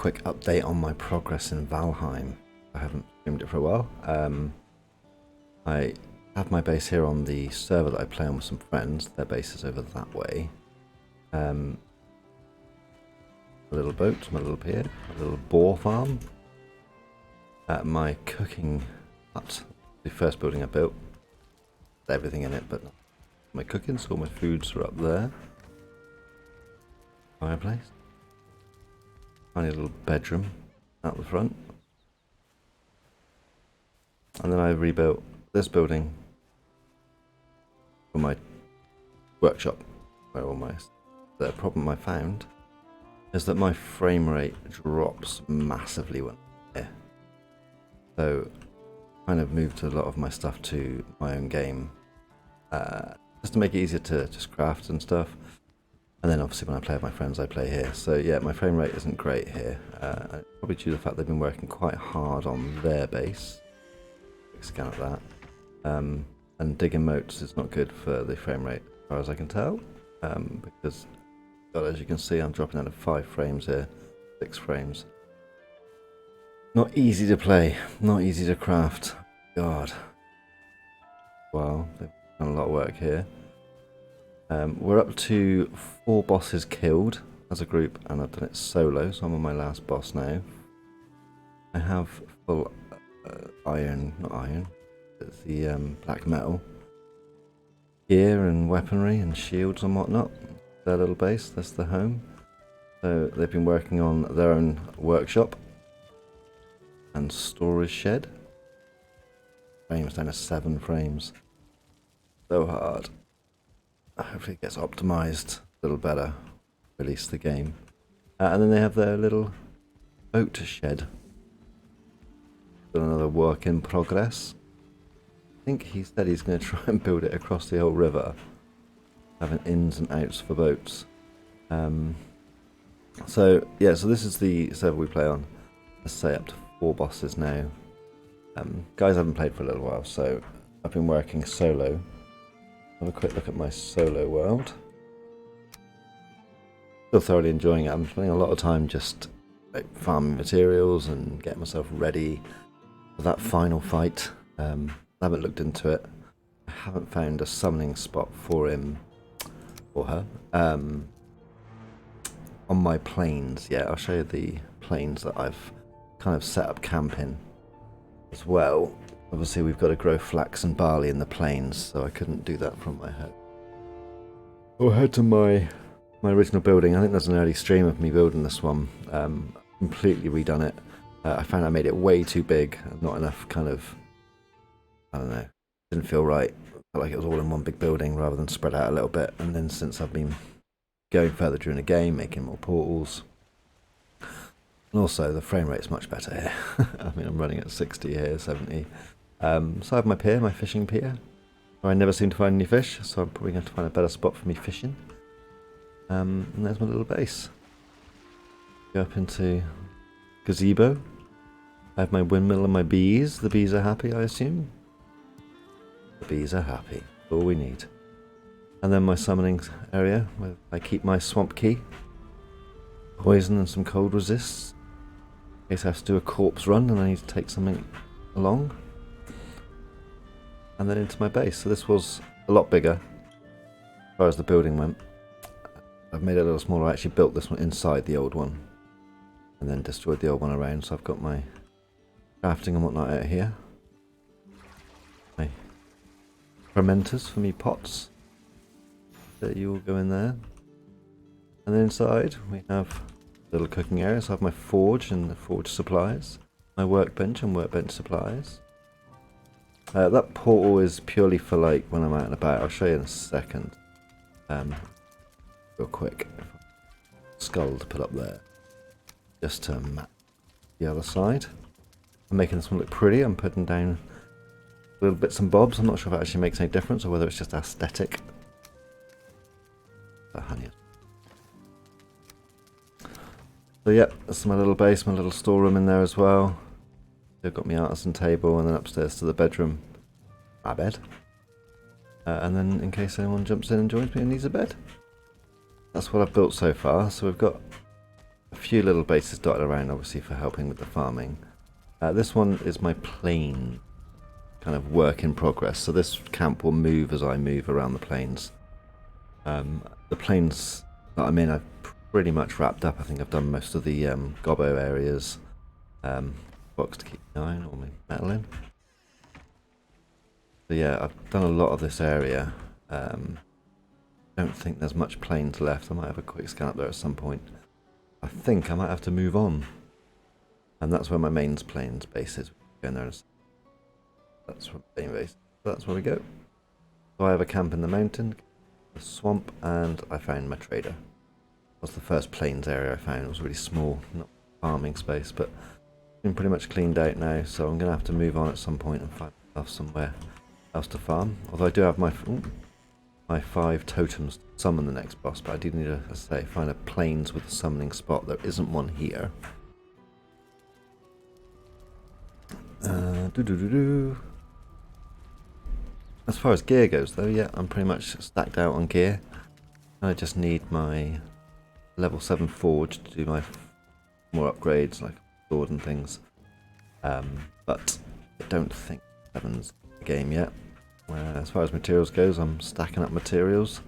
quick update on my progress in Valheim. I haven't streamed it for a while. I have my base here on the server that I play on with some friends. Their base is over that way. A little boat, my little pier, a little boar farm. My cooking hut, the first building I built. Everything in it, but not my cooking, so all my foods are up there. Fireplace. Tiny little bedroom out the front. And then I rebuilt this building for my workshop, where all my... The problem I found is that my frame rate drops massively when I'm here. So I kind of moved a lot of my stuff to my own game, just to make it easier to just craft and stuff. And then obviously when I play with my friends, I play here. So yeah, my frame rate isn't great here. Probably due to the fact they've been working quite hard on their base. Quick scan at that. And digging moats is not good for the frame rate, as far as I can tell. Because, God, as you can see, I'm dropping out of 5 frames here. 6 frames. Not easy to play. Not easy to craft. God. Wow, they've done a lot of work here. We're up to 4 bosses killed as a group, and I've done it solo, so I'm on my last boss now. I have full iron, not iron, it's the black metal gear and weaponry and shields and whatnot. Their little base, that's the home. So they've been working on their own workshop and storage shed. Frames down to 7 frames. So hard. Hopefully it gets optimized a little better. Release the game. And then they have their little boat shed. Still another work in progress. I think he said he's going to try and build it across the whole river. Having ins and outs for boats. So yeah, so this is the server we play on. Let's say up to 4 bosses now. Guys, I haven't played for a little while, so I've been working solo. Have a quick look at my solo world. Still thoroughly enjoying it. I'm spending a lot of time just like farming materials and getting myself ready for that final fight. I haven't looked into it. I haven't found a summoning spot for him or her on my plains yet. I'll show you the plains that I've kind of set up camp in as well. Obviously we've got to grow flax and barley in the plains, so I couldn't do that from my home. I'll head to my original building. I think there's an early stream of me building this one. Completely redone it. I found I made it way too big, not enough kind of, I don't know, didn't feel right. Felt like it was all in one big building rather than spread out a little bit. And then since I've been going further during the game, making more portals, and also the frame rate's much better here. I mean, I'm running at 60 here, 70. So I have my pier, my fishing pier, where I never seem to find any fish, so I'm probably going to find a better spot for me fishing. And there's my little base. Go up into gazebo. I have my windmill and my bees. The bees are happy, I assume. The bees are happy. All we need. And then my summoning area, where I keep my swamp key. Poison and some cold resists. In case I have to do a corpse run and I need to take something along. And then into my base. So this was a lot bigger as far as the building went. I've made it a little smaller. I actually built this one inside the old one and then destroyed the old one around. So I've got my crafting and whatnot out here. My fermenters for me pots. That you all go in there. And then inside we have a little cooking area. So I have my forge and the forge supplies. My workbench and workbench supplies. That portal is purely for like when I'm out and about. I'll show you in a second. Real quick. Skull to put up there. Just to map the other side. I'm making this one look pretty. I'm putting down little bits and bobs. I'm not sure if it actually makes any difference or whether it's just aesthetic. Honey. So yeah, that's my little base, my little storeroom in there as well. I've got my artisan table, and then upstairs to the bedroom, my bed. And then in case anyone jumps in and joins me and needs a bed. That's what I've built so far. So we've got a few little bases dotted around, obviously for helping with the farming. This one is my plain kind of work in progress. So this camp will move as I move around the plains. The plains that I'm in, I've pretty much wrapped up. I think I've done most of the gobbo areas. Box to keep iron or metal in. So yeah, I've done a lot of this area. Don't think there's much plains left. I might have a quick scan up there at some point. I think I might have to move on. And that's where my main plains base is. Going there. That's where main base. That's where we go. So I have a camp in the mountain, the swamp, and I found my trader. That was the first plains area I found. It was really small, not farming space, but been pretty much cleaned out now. So I'm going to have to move on at some point and find myself somewhere else to farm. Although I do have my 5 totems to summon the next boss, but I do need to, as I say, find a plains with a summoning spot. There isn't one here. As far as gear goes though, yeah, I'm pretty much stacked out on gear. I just need my level 7 forge to do my more upgrades like sword and things. But I don't think 7's the game yet. As far as materials goes, I'm stacking up materials.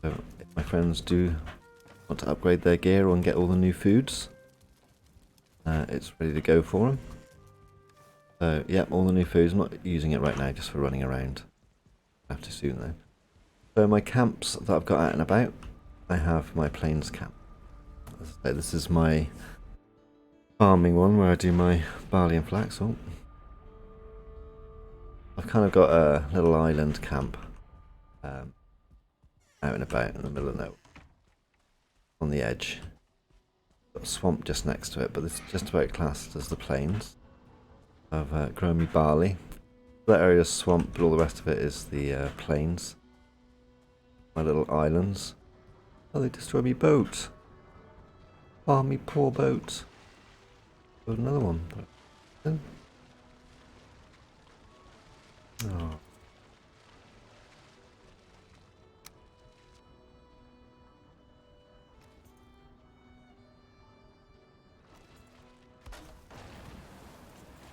So if my friends do want to upgrade their gear and get all the new foods, it's ready to go for them. So yeah, all the new foods. I'm not using it right now, just for running around. I have to soon though. So my camps that I've got out and about, I have my plains camp. As I say, this is my farming one where I do my barley and flax. Oh. I've kind of got a little island camp out and about in the middle of nowhere, on the edge. Got a swamp just next to it, but it's just about classed as the plains. I've grown me barley. That area is swamp, but all the rest of it is the plains. My little islands. Oh, they destroyed me boat. Oh, me poor boat. Build another one. Oh.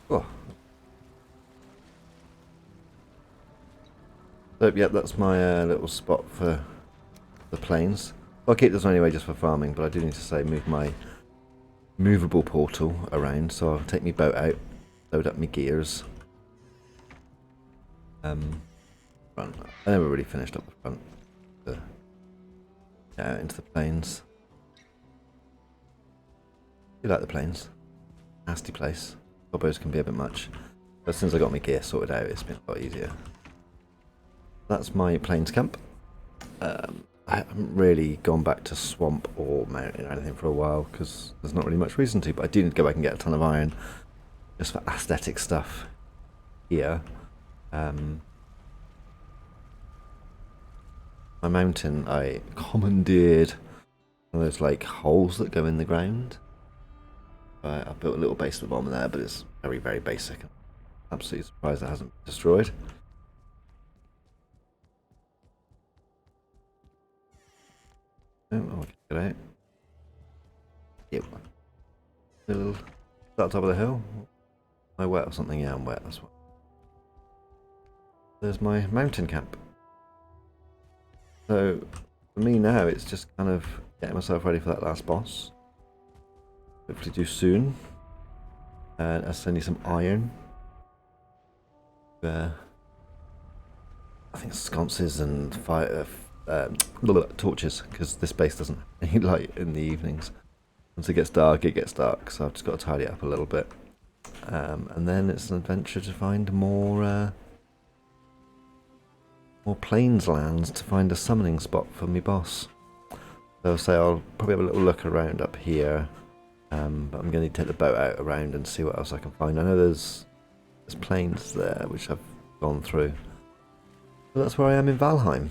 Oh. So, yeah, that's my little spot for the plains. I'll keep this anyway just for farming, but I do need to say move my movable portal around, so I'll take my boat out, load up my gears. Front. I never really finished up the front. Get out into the plains. You like the plains? Nasty place. Gobbos can be a bit much. But since I got my gear sorted out, it's been a lot easier. That's my plains camp. I haven't really gone back to swamp or mountain or anything for a while because there's not really much reason to, but I do need to go back and get a ton of iron just for aesthetic stuff here. My mountain, I commandeered one of those like holes that go in the ground. I built a little base at the bottom there, but it's very, very basic. I'm absolutely surprised it hasn't been destroyed. Oh, I'll get it out. Yep. Little, start top of the hill. Am I wet or something? Yeah, I'm wet, that's what. There's my mountain camp. So, for me now, it's just kind of getting myself ready for that last boss. Hopefully do soon. And I still need some iron. I think sconces and fire, torches, because this base doesn't have any light in the evenings. Once it gets dark, so I've just got to tidy it up a little bit. And then it's an adventure to find more plains lands to find a summoning spot for me boss. So I'll probably have a little look around up here, but I'm going to take the boat out around and see what else I can find. I know there's plains there which I've gone through. So that's where I am in Valheim.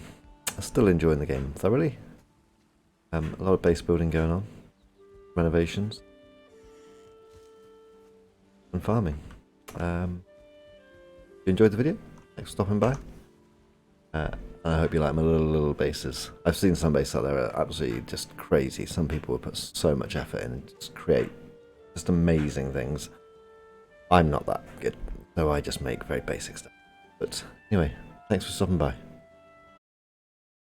I'm still enjoying the game thoroughly. A lot of base building going on, renovations, and farming. If you enjoyed the video, thanks for stopping by. And I hope you like my little bases. I've seen some bases out there that are absolutely just crazy. Some people will put so much effort in and just create just amazing things. I'm not that good, so I just make very basic stuff. But anyway, thanks for stopping by.